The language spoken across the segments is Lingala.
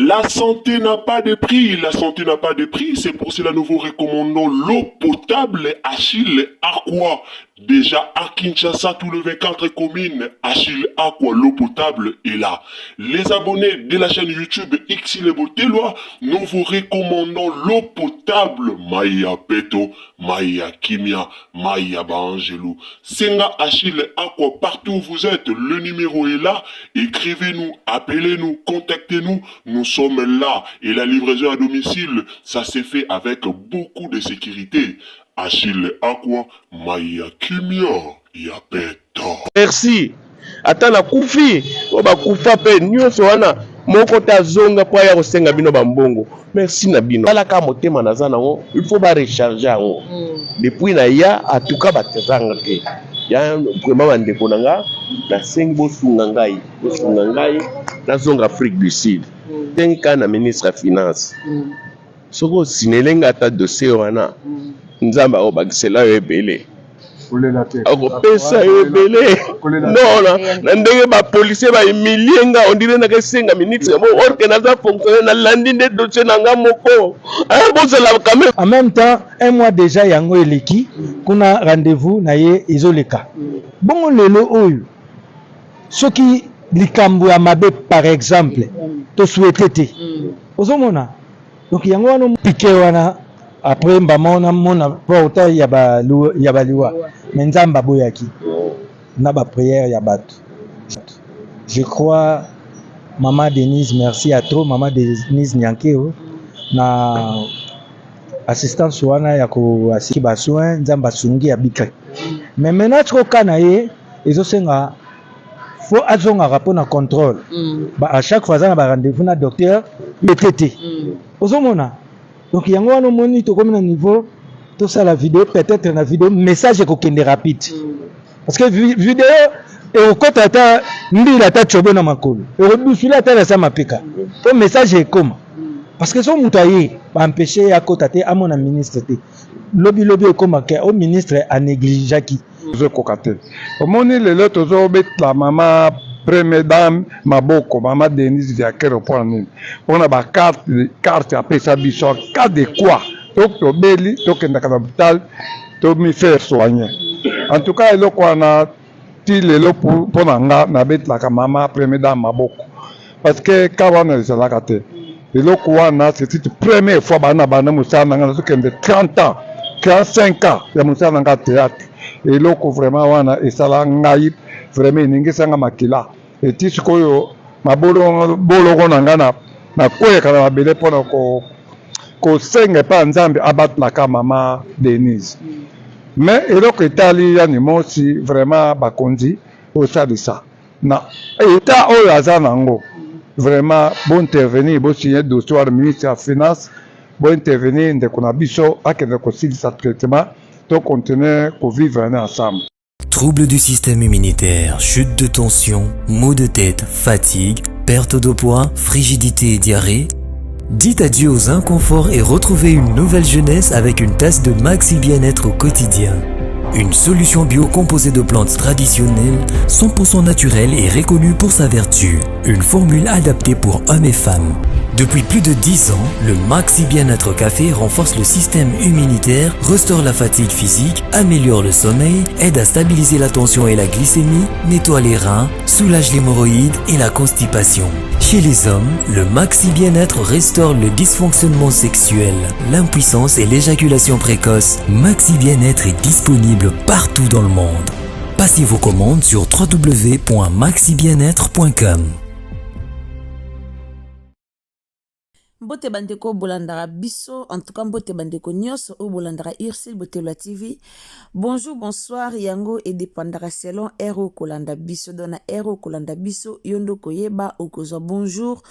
La santé n'a pas de prix, la santé n'a pas de prix, c'est pour cela que nous vous recommandons l'eau potable Achille Aqua. Déjà à Kinshasa, tous les 24 communes, Achille Aqua, l'eau potable est là. Les abonnés de la chaîne YouTube Xile Botelwa, nous vous recommandons l'eau potable Maya Peto, Maya Kimia, Maya Bangelou. Senga Achille Aqua, partout où vous êtes, le numéro est là. Écrivez-nous, appelez-nous, contactez-nous. Nous sommes là. Et la livraison à domicile, ça s'est fait avec beaucoup de sécurité. Achille Aqua, Maya Kimia, Yapeto. Merci. Ata na kufi, oba kufa pe nyonso wana moko ta zonga po ya kosenga bino bambongo. Merci na bino. Ala ka motema naza nango, il faut ba recharger yango. Depuis na ya en tout cas batanga ke. Ya vraiment bandeko nanga na sengi bosunga ngai na zonga Afrique du Sud. Tenka na ministre ya finance. Soko sinelenga ta dossier wana. Nzamba obakisela yo ebele. Akopesa yo ebele. Non, na ndenge ba policier ba humilienga on dirait na kesenga ministre mo orke na za fonctionner na landi de dossier nanga moko. Bozala quand même. En même temps, un mois déjà yango eleki kuna rendez-vous na ye izoleka. Bongo lelo oyo. Soki likambo ya mabe par exemple, to souhaité te. Ozomona. Donc yango wana piqué wana après mbamona mona porta ya ba liwa menzamba boyaki na ba prière ya bato. Je crois maman Denise, merci à trop maman Denise Nyankeo na assistance wana ya ko asiki ba soin nzamba sungi ya bika. Mais maintenant trop kana ye ezosenga faut azonga rapport na contrôle. Ba à chaque fois ça ba rendez-vous na docteur BTT. Ozomona. Donc yango wana moni to comme na niveau tout ça la vidéo peut-être na vidéo message ko kende rapide. Parce que vidéo et au côté ata ndila ta chobo na makolo. Et au bout ata na sa mapeka. To message est comme parce que son mutaye ba empêcher ya kota te amona ministre te. Lobby comme que au ministre a négligé qui zo kokate. Omoni lelo tozo bet la mama première dame maboko mama Denise Viakero pour nini on a ba carte après ça biso cas de quoi donc to beli to kenda ka hôpital to mi faire soigner en tout cas eloko na ti lelo pour nanga na bet la ka mama première dame maboko parce que kawana ezala kate eloko wana c'est toute première fois bana musana nga to kende 30 ans 45 ans ya musana nga théâtre eloko vraiment wana esala ngai vraiment ningisanga makila eti sikoyo mabolo na na koyeka na mabele mpona ko senga pa nzambe abatlaka mama Denise mais eloko etali yani mosi vraiment bakonzi osalisa na eta oyo aza nango vraiment bon intervenir bo signer dossier au ministre ya finance bon intervenir ndeko na biso akende kosilisa traitement to continuer ko vivre ensemble. Troubles du système immunitaire, chute de tension, maux de tête, fatigue, perte de poids, frigidité et diarrhée. Dites adieu aux inconforts et retrouvez une nouvelle jeunesse avec une tasse de Maxi Bien-être au quotidien. Une solution bio composée de plantes traditionnelles, 100% naturelle et reconnue pour sa vertu. Une formule adaptée pour hommes et femmes. Depuis plus de 10 ans, le Maxi Bien-être Café renforce le système immunitaire, restaure la fatigue physique, améliore le sommeil, aide à stabiliser la tension et la glycémie, nettoie les reins, soulage l'hémorroïde et la constipation. Chez les hommes, le Maxi Bien-être restaure le dysfonctionnement sexuel, l'impuissance et l'éjaculation précoce. Maxi Bien-être est disponible partout dans le monde. Passez vos commandes sur www.maxibienetre.com. Mbote bandeko bolandara biso, en tout cas mbote bandeko nyos ou bolandara Irsil Botelwa TV. Bonjour, bonsoir, yango et dépendara selon Ero Kolanda biso, dona Ero Kolanda biso, yondo koyeba okozwa bonjour,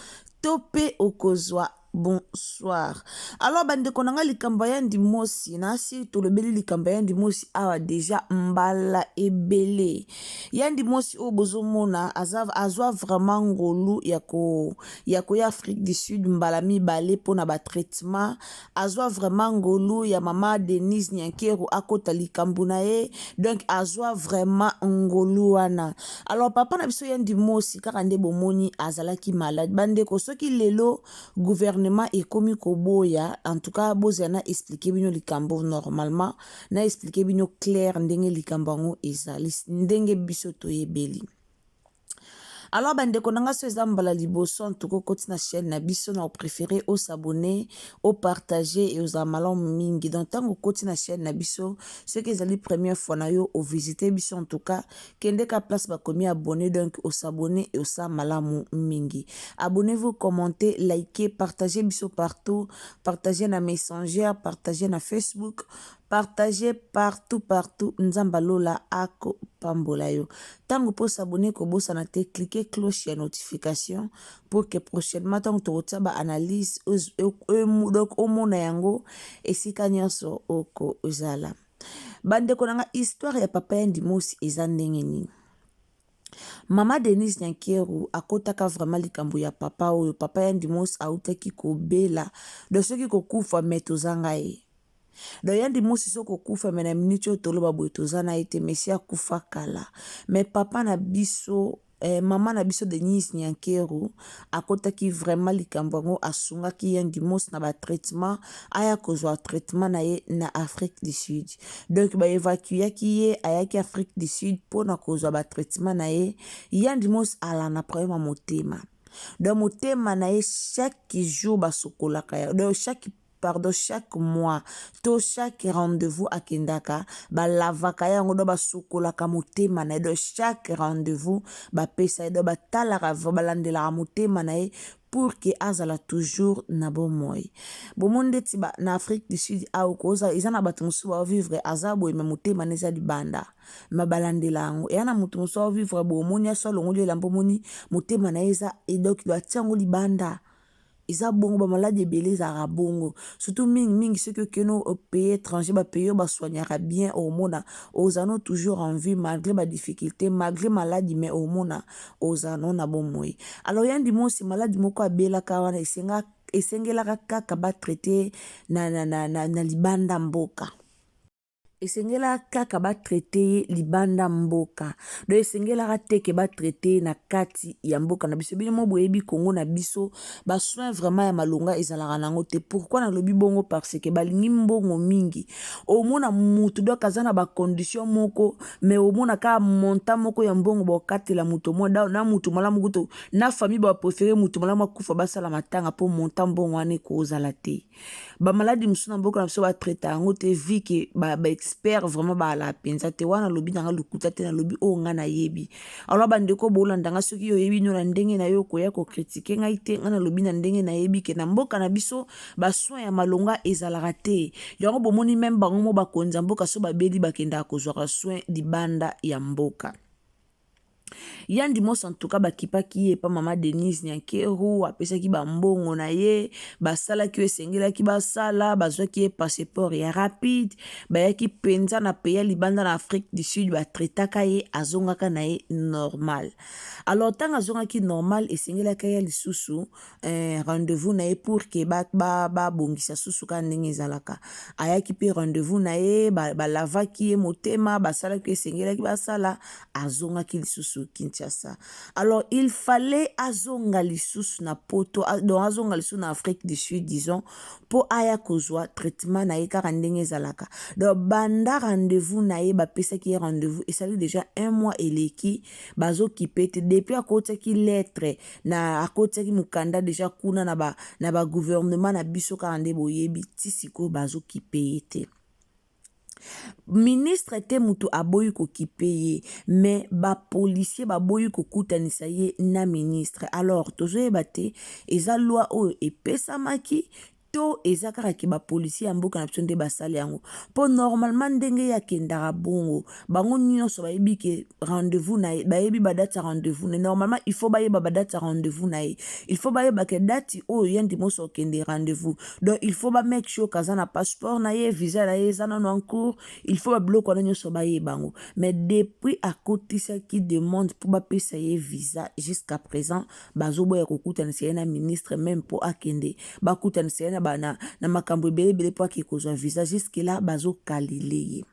tope okozwa bonsoir. Alors bande konanga likambo ya ndimosi na si tolobeli likambo ya ndimosi awa deja mbala ebele. Ya ndimosi o bozomona azwa vraiment ngolu ya Afrique du Sud mbala mibale pona ba traitement. Azwa vraiment ngolu ya mama Denise Nyankeru akota likambo na ye. Donc azwa vraiment ngolu wana. Alors papa na biso ya ndimosi kaka nde bomoni azalaki malade. Bande ko soki lelo gouvernement ekomi koboya en tout cas boza na expliquer bino likambo normalement na expliquer bino clair ndenge likambo ngo ezali ndenge biso toyebeli. Alors bande konanga so ezambala liboso en tout cas koti na chaîne na biso na préféré au s'abonner au partager et aux amalons mingi donc tango koti na chaîne na biso ceux qui ezali première fois na yo au visiter biso en tout cas kende ka place ba komi abonner donc au s'abonner et au sa malamu mingi. Abonnez-vous, commentez, likez, partagez biso partout, partagez na Messenger, partagez na Facebook, partagez partout nzambalola ako pambola yo. Tango po s'abonner ko bosa na te cliquez cloche ya notification pour que prochainement tango to ba analyse donc omona yango esika nyonso oko uzala. Bande konanga histoire ya papa ya ndimosi eza ndenge nini. Mama Denise Nyankeru akotaka vraiment likambo ya papa oyo papa ya ndimosi autaki kobela do soki kokufa metozanga ye. Do yandi mosi soko kufa mena minute toloba boye tozana ete mesia kufa kala. Mais papa na biso mama na biso Denise Nyankeru akotaki vraiment likambo ngo asunga ki yandi mosi na ba traitement aya kozwa traitement na ye na Afrique du Sud. Donc ba évacuer ki ye ayaki Afrique du Sud pona kozwa ba traitement na ye yandi mosi ala na problème motema. Donc motema na ye chaque jour ba sokola kaya. Donc chaque mois to chaque rendez-vous à Kendaka ba lavaka yango do ba sokolaka motema na do chaque rendez-vous ba pesa do ba talaka balandela motema na pour que azala toujours na bon moi. Bon monde tiba na Afrique du Sud a okoza izana batunsu ba vivre azabo me motema neza di banda ma balandela yango yana mutunsu ba vivre bo monia solo ngoli lambo moni motema na eza et donc do tiango li banda. Isa bongo ba malade belé za bongo surtout mingi ceux que nos pays étrangers ba pays ba soignera bien au monde aux anneaux toujours en vie malgré ba difficulté malgré maladie mais au monde aux anneaux na bon moi. Alors yandi mo si maladie moko abela kawana esengela kaka ba traiter na libanda mboka. Esengela kaka ba traité libanda mboka do esengela teke ba traité na kati ya mboka na biso bino mo boyebi Congo na biso ba soin vraiment ya malonga ezalaka nango te. Pourquoi na lobi bongo parce que balingi mbongo mingi au mona mutu do kazana ba condition moko mais au mona ka monta moko ya mbongo ba katela mutu mo na mutu malamu kuto na famille ba préférer mutu malamu kufa basala matanga po monta mbongo ane ko ozala te ba maladie musuna mboka na biso ba traité yango te vi ke ba expert vraiment ba la penza te wana lobi nanga lukuta te na lobi o nga na yebi. Alors bandeko bolandanga soki yo yebi no na ndenge na yo ko ya ko critiquer ngai te nga na lobi na ndenge na yebi ke na mboka na biso ba soin ya malonga ezalaka te. Yango bomoni même bango mo bakonza mboka so babeli bakenda kozwa soin di banda ya mboka. Yandi mos en tout cas bakipa ki pa mama Denise Nyankeru apesa ki ba mbongo na ye basala ki esengela ki basala bazwa ki passeport ya rapide ba yaki penza na pays libanda na Afrique du Sud ba traitaka ye azongaka na ye normal. Alors tant azonga ki normal esengela ka ya lisusu rendez-vous na ye pour que ba bongisa susu ka ndenge zalaka ayaki pe rendez-vous na ye ba lavaki ye motema basala ki esengela ki basala azonga ki lisusu Kinshasa. Alors il fallait azonga lisusu na poto donc azonga lisusu na Afrique du Sud disons pour aya kozwa traitement na ye kaka ndenge zalaka. Donc banda rendez-vous na ye ba pesa ki rendez-vous et ça déjà un mois eleki bazo kipete depuis à côté ki lettre na à côté ki mukanda déjà kuna na ba gouvernement na biso ka ande boyebi tisiko bazo kipete. Ministre te mutu aboyi ko kipeye mais ba policier ba boyi ko kutanisa ye na ministre. Alors tozo ebate eza loi o epesa maki to eza kaka ke bapolisier ya mboka na biso nde basali yango mpo normalement ndenge yakendaka bongo bango nyonso bayebi ke rendez-vous na ye bayebi badate ya rendez-vous na normalement il faut bayeba badate ya rendez-vous na ye il faut bayeba ke date oyo ye ndimoso okende rendez-vous donc il faut ba make sure kaza na passeport na ye visa na ye eza nano en cours il faut babiloko wana nyonso bayeba yango mais depuis akotisaki demande mpo bapesa ye visa jusqu'à présent bazoboya kokutanisa ye na ministre même mpo akende bakutanisa ye na makambo ebelebele mpo ake kozwa visa jusque là bazokalile ye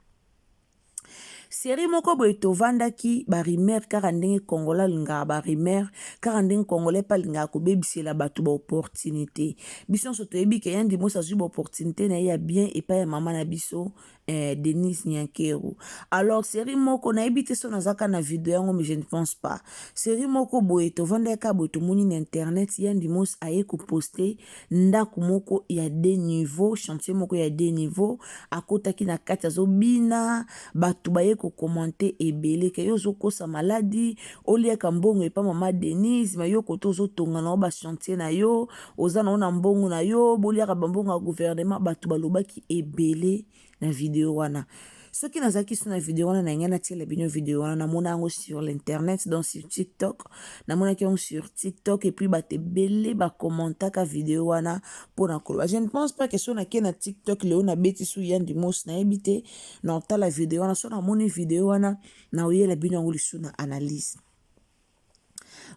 série moko boye tovandaki barimer kaka ndenge kongola alingaka barimer kaka ndenge kongola mpe alingaka kobebisela bato baopportunité biso nyonso toyebi ke ye ndimoso azwi baopportunité na ye ya bien epai ya mama na biso Denise Nyankero. Alors série moko nayebi te so nazaka na video yango mais je ne pense pas série moko boye tovandaka boye tomoni na internet ye ndimoso aye koposte ndako moko ya deux niveaux chantier moko ya deux niveaux akotaki na kati azobina bato baye kokomante ebele ke yo ozokosa maladi oliaka mbongo epa mama Denise ma yo koto ozotonga na yo bachantier na yo oza na yo na mbongo na yo boliaka bambongo ya gouvernement bato balobaki ebele na video wana soki nazaki so na video wana na ngai natiela bino video wana namona yango sur l'internet donc sur TikTok namonaki yango sur TikTok et puis bato ebele bakommentaka video wana mpona koloba je ne pense pas que so nake na TikTok leo nabeti so ya ndimoso nayebi te na otala video wana so namoni video wana na oyela bino yango lisu na analyse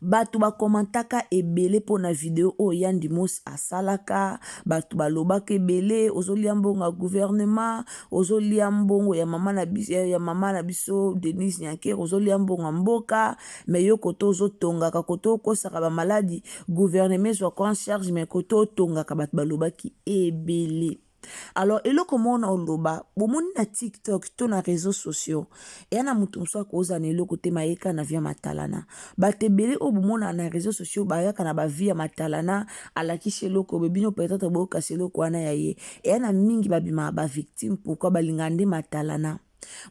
bato bakomantaka ebele mpo na video oyo ya ndimosi asalaka bato balobaka ebele ozolia mbongo ya gouvernement ozolia mbongo ya mama na biso Denise Nyankero ozolia mbongo ya mboka me yo koto ozotongaka koto okosaka bamaladi gouvernement ezwaka en charge me koto otongaka bato balobaki ebele. Alors eloko mona oloba bomoni na TikTok to na réseaux sociaux et na mutu mso akoza na eloko te mayeka na via matalana batebele o bomona na réseaux sociaux bayaka na ba via matalana alakishe eloko bebino peut-être boka seloko wana ya ye et na mingi babima ba victime pourquoi balingande matalana.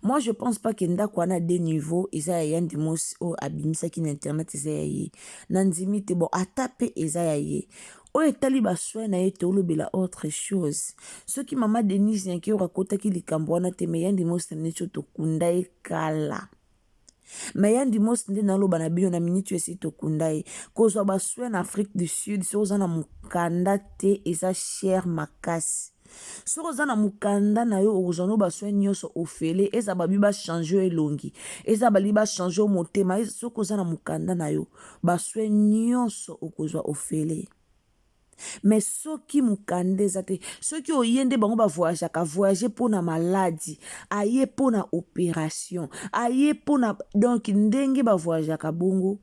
Moi je pense pas que ndako wana des niveaux eza ya ndimos o abimisa ki na internet eza ya ye nandimi te bon atape eza ya ye oyo etali baswe na ye toolobela autre chose soki mama Denise Nyankero akotaki likambo wana te me ya ndimos na neti tokunda ye kala me ya ndimos nde naloba na bino na minute esi tokunda ye kozwa baswe na Afrique du Sud so oza na mokanda te eza cher makasi soko oza na mokanda na yo okozwa no baswe nyonso ofele eza babi bachange elongi eza bali bachange motema soko oza na mokanda na yo baswe nyonso okozwa ofele. Mais soki mukande eza te soki oyende bango bavoyageaka voyage mpona maladi aye mpona opération aye mpona donc ndenge bavoyageaka bongo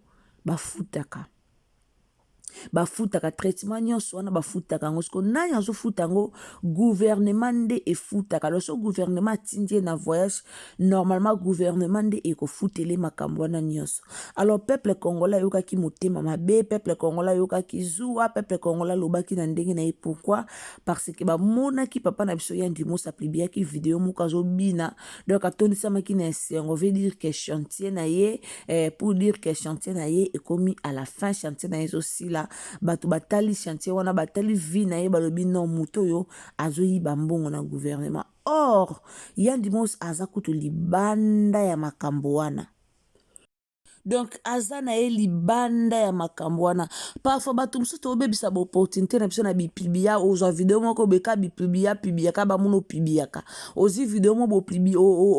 bafutaka traitement nyonso wana bafutaka yango siko nani azofuta yango gouvernement nde efutaka alors so gouvernement atindi ye na voyage normalement gouvernement nde ekofutele makambo wana nyonso alors peuple congolais ayokaki motema mabe peuple congolais ayokaki zuwa peuple congolais alobaki na ndenge na ye pourquoi parce que bamonaki papa na biso ya ndimoso aplibiaki video moko azobina donc atondisamaki na esengo veut dire que chantier na ye pour dire que chantier na ye ekomi à la fin chantier na ye ezosila bato batali chantier wana batali vie na ye balobi non moto oyo azoyiba mbongo na gouvernement or ya ndimos aza kutu libanda ya makambo wana donc aza na ye libanda ya makambo wana parfois bato mosusu tobebisa baopportunité na biso na bipibia ozwa video moko beka bipibiaka bamona opibiaka ozi video mo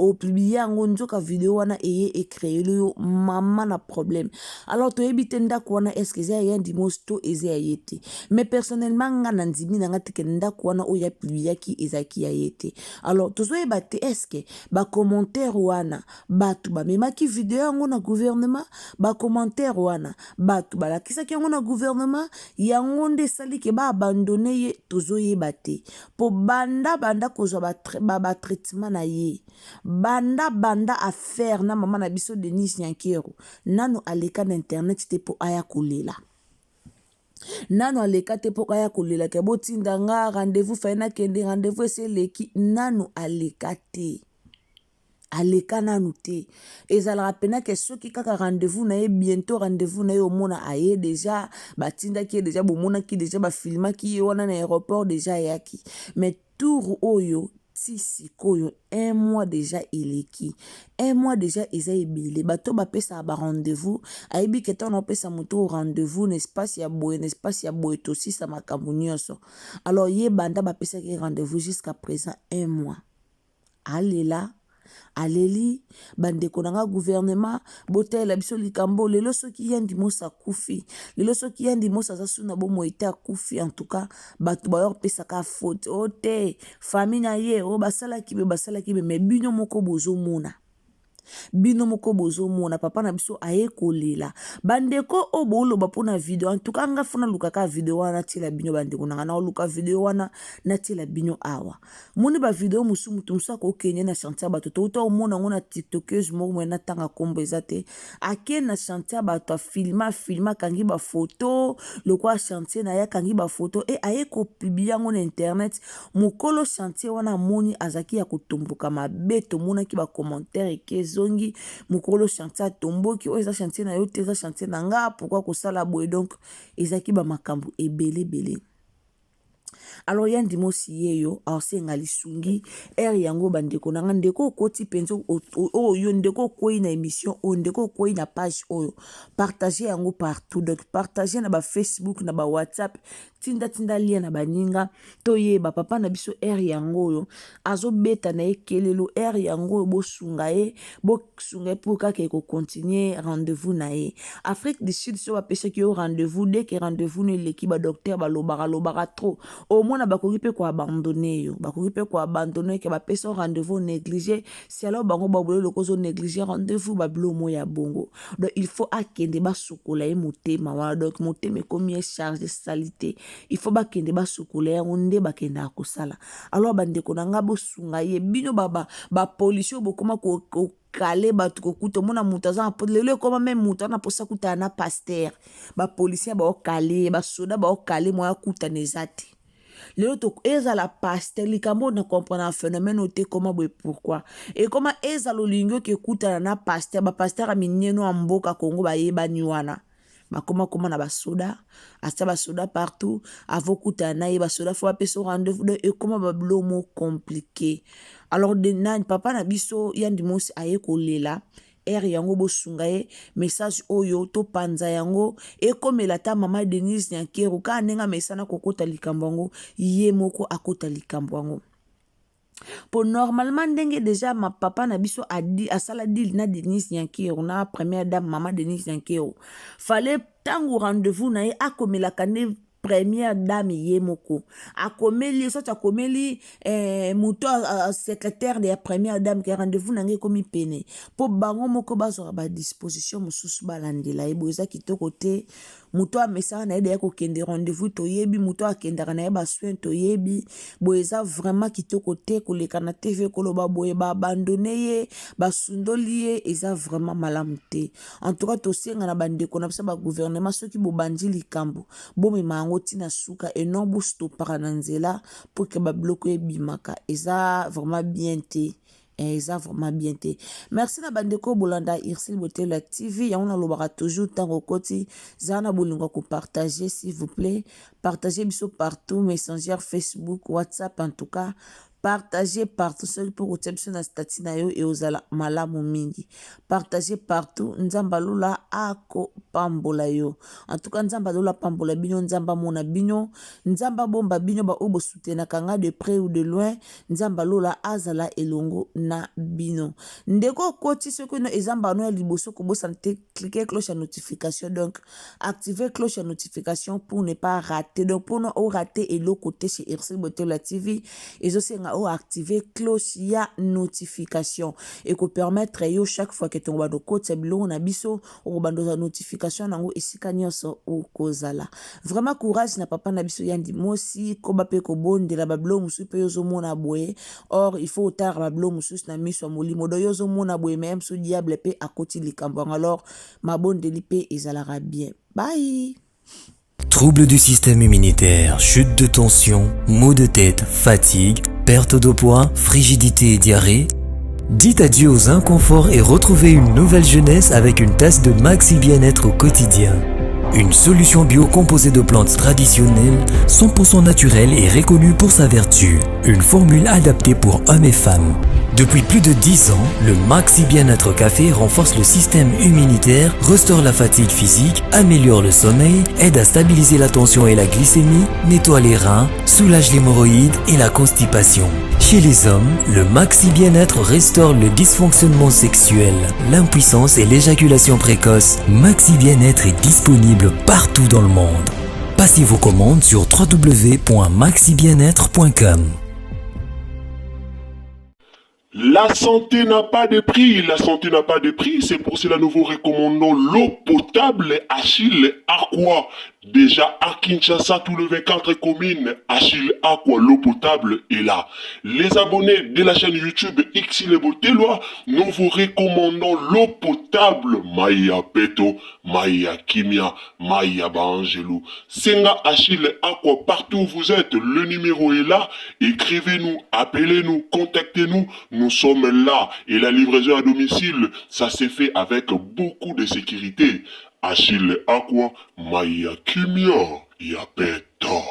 opibia yango nzoka video wana eye ecréele yo mama na problème alors toyebi te ndako wana eske eza ya ndimos to eza ya ye te mais personnellement nga na ndimi na nga teke ndako wana oyo apibiaki ezaki ya ye te alors tozoyeba te eske bacommentaire wana bato bamemaki video yango na gouvernement bacommentaire wana bato balakisaki yango na gouvernement yango nde esali ke baabandone ye tozoyeba te po banda kozwa batraitement na ye banda affaire na mama na biso Denise Nyankero nano aleka na internet te po aya kolela nano aleka te po aya kolela ke botinda nga rendez-vous faina kende rendez-vous eseleki nano aleka te aleka nanu te ezalaka pena ke soki kaka rendez-vous na ye bientôt rendez-vous na ye omona aye deja batindaki ye deja bomonaki deja bafilmaki ye wana na aéroport deja ayaki mais tour oyo ti sikoyo un mois déjà eleki un mois déjà eza ebele bato bapesaka barendez-vous ayebi ke ntango naopesa moto rendez-vous na espace ya boye tosisa makambo nyonso alors ye banda bapesaki rendez-vous jusqu'à présent un mois alela aleli bandeko nanga gouvernement botela biso likambo lelo soki yandi mosa kufi lelo soki yandi mosa aza suna bomo ete akufi en tout cas bato bayor pesaka faute o te famille na ye o basalaki be me bino moko bozomona bino moko bozomona papa na biso aye kolela bandeko o boloba mpona video en tout cas nga funa lukaka video wana tiela bino bandeko nanga na oluka video wana na tiela bino awa moni ba video musu mutu musu akokenya na chantier bato to omona ngo na tiktokeuse moko mwena tanga kombo eza te ake na chantier bato filma kangi ba photo lokwa chantier na ya kangi ba photo e aye ko publier ngo na internet mukolo chantier wana moni azaki ya kotomboka mabeto mona ki ba commentaire ke zongi mukolo chantier tomboki o eza chantier na yo te eza chantier na nga pourquoi kosala boye donc ezaki ba makambo ebele alors yandi mosi yeyo aosenga lisungi ere yango bandeko nanga ndeko okoti penzo oyo ndeko okoi na émission oyo ndeko okoi na page oyo partager yango partout donc partager na ba Facebook na ba WhatsApp tinda lien na baninga toyeba papa na biso ere yango oyo azobeta na ekelelo ere yango oyo bosunga ye pour kaka ko continuer rendez-vous na ye Afrique du Sud so bapesa ki yo rendez-vous dès que rendez-vous ne leki ba docteur balobaka trop au moins bakoki pe ko abandonner ke bapesa rendez-vous négligé si alors bango babolo lokozo négliger rendez-vous bablo mo ya bongo donc il faut akende basukola ye motema wana donc motema komi chargé salité il faut bakende basukola yango nde bakende akosala alors bandeko nanga bosunga ye bino ba police bokoma ko kale bato kokuta mona mutu aza lelo ekoma me mutu ana posa kuta na pasteur ba policier ba okale ba soda ba okale mo akuta nezati lelo to ezala pasteur likambo na comprendre phénomène ote koma boye pourquoi et comment ezalo lingyo ke kuta na pasteur ba pasteur a minyeno amboka Kongo ba yebani wana bakoma na basoda asa basoda partout avokuta na ye basoda fo apesa rendez-vous et comment bablo mo compliqué alors de nan papa na biso yandi mosi aye kolela ere yango bosunga ye message oyo to panza yango ekomela ta mama Denise Nyankero ka nenga mesana kokota likambo yango ye moko akota likambo yango pour normalement ndenge déjà ma papa na biso a dit asala deal na Denise Nyankero na première dame mama Denise Nyankero fallait tango rendez-vous na ye akomela kane première dame ye moko akomeli so akomeli muto secrétaire de la première dame qui rendez-vous nange komi pene po bango moko bazora ba disposition mususu balandela ye boza kitoko te muto amesa na ide ko kende rendez-vous to yebi muto akendaka na ye ba soin to yebi boza vraiment kitoko te koleka na TV koloba boye ba abandonner ye ba sundoli ye eza vraiment malamu te en tout cas to senga na bandeko na ba gouvernement soki bo bandi likambo bo memango tina suka et non busto parananzela pour que ba bloquer bimaka eza vraiment bien te eza vraiment bien te merci na bandeko bolanda Irsil Botela TV ya on lobaka toujours tango koti zana bolingo ko partager s'il vous plaît partagez biso partout messenger Facebook WhatsApp en tout cas partagez partout seul pour utebso na statut na yo et ozala malamu mingi partagez partout nzamba lula ako pambola yo en tout cas nzamba lula pambola bino nzamba mona bino nzamba bomba bino ba obo soutenir kanga de près ou de loin nzamba lula azala elongo na bino ndeko koti ce que no ezamba no liboso ko bo santé cliquer cloche à notification donc activer cloche à notification pour ne pas rater donc pour ne pas rater et le côté chez Irsil Botela TV et aussi ou activer cloche ya notification et ko permettre yo chaque fois que ton bando code c'est bleu na biso o bando notification nango esika nyonso o kozala vraiment courage na papa na biso yandi mosi ko bape ko bondela bablo musu pe yozo mona boye or il faut tar bablo musu na miso molimo do yozo mona boye même so diable pe akoti likambo alors ma bondeli pe ezalara bien bye. Troubles du système immunitaire, chute de tension, maux de tête, fatigue, perte de poids, frigidité et diarrhée. Dites adieu aux inconforts et retrouvez une nouvelle jeunesse avec une tasse de Maxi Bien-être au quotidien. Une solution bio composée de plantes traditionnelles, 100% naturelle et reconnue pour sa vertu. Une formule adaptée pour hommes et femmes. Depuis plus de 10 ans, le Maxi Bien-être Café renforce le système immunitaire, restaure la fatigue physique, améliore le sommeil, aide à stabiliser la tension et la glycémie, nettoie les reins, soulage l'hémorroïde et la constipation. Chez les hommes, le Maxi Bien-être restaure le dysfonctionnement sexuel, l'impuissance et l'éjaculation précoce. Maxi Bien-être est disponible partout dans le monde. Passez vos commandes sur www.maxibienêtre.com. La santé n'a pas de prix, la santé n'a pas de prix, c'est pour cela nous vous recommandons l'eau potable Achille Aqua. Déjà à Kinshasa, tout le 24 communes, Achille Aqua, l'eau potable est là. Les abonnés de la chaîne YouTube Xile Botelwa, nous vous recommandons l'eau potable Maya Peto, Maya Kimia, Maya Bangelou. Senga Achille Aqua, partout où vous êtes, le numéro est là. Écrivez-nous, appelez-nous, contactez-nous. Nous sommes là et la livraison à domicile, ça s'est fait avec beaucoup de sécurité. Achille Aqua, Maya Kimia, Yapeto.